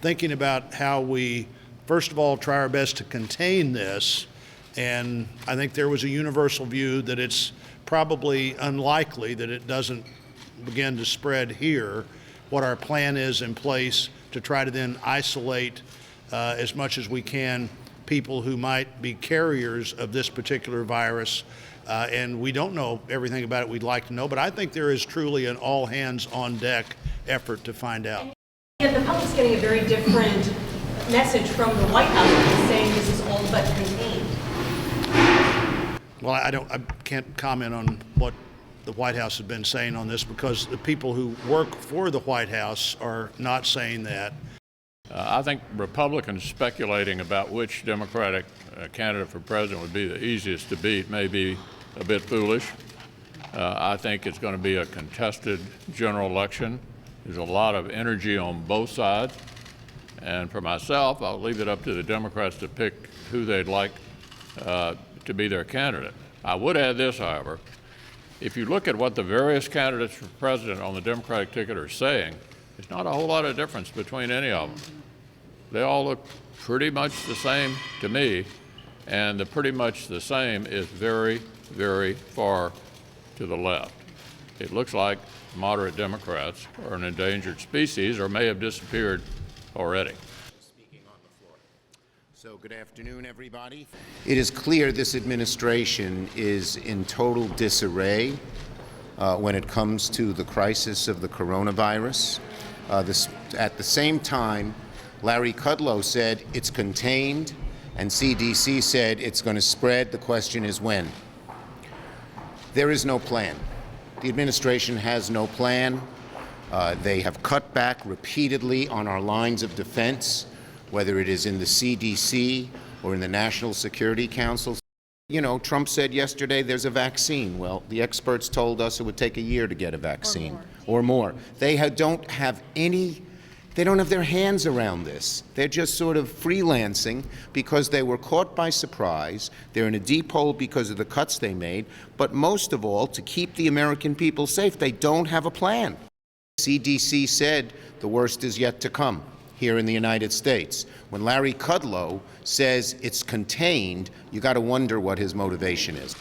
Thinking about how we, first of all, try our best to contain this, and I think there was a universal view that it's probably unlikely that it doesn't begin to spread here. What our plan is in place to try to then isolate as much as we can people who might be carriers of this particular virus. And we don't know everything about it we'd like to know, but I think there is truly an all hands on deck effort to find out. And the public's getting a very different message from the White House saying this is all but contained. Well, I can't comment on what the White House has been saying on this because the people who work for the White House are not saying that. I think Republicans speculating about which Democratic candidate for president would be the easiest to beat may be a bit foolish. I think it's going to be a contested general election. There's a lot of energy on both sides. And for myself, I'll leave it up to the Democrats to pick who they'd like to be their candidate. I would add this, however. If you look at what the various candidates for president on the Democratic ticket are saying, there's not a whole lot of difference between any of them. They all look pretty much the same to me, and the pretty much the same is very, very far to the left. It looks like moderate Democrats are an endangered species or may have disappeared already. Speaking on the floor. So good afternoon, everybody. It is clear this administration is in total disarray when it comes to the crisis of the coronavirus. At the same time, Larry Kudlow said it's contained, and CDC said it's going to spread. The question is when. There is no plan. The administration has no plan. They have cut back repeatedly on our lines of defense, whether it is in the CDC or in the National Security Council. You know, Trump said yesterday there's a vaccine. Well, the experts told us it would take a year to get a vaccine or more. They don't have their hands around this. They're just sort of freelancing because they were caught by surprise. They're in a deep hole because of the cuts they made. But most of all, to keep the American people safe, they don't have a plan. CDC said the worst is yet to come here in the United States. When Larry Kudlow says it's contained, you got to wonder what his motivation is.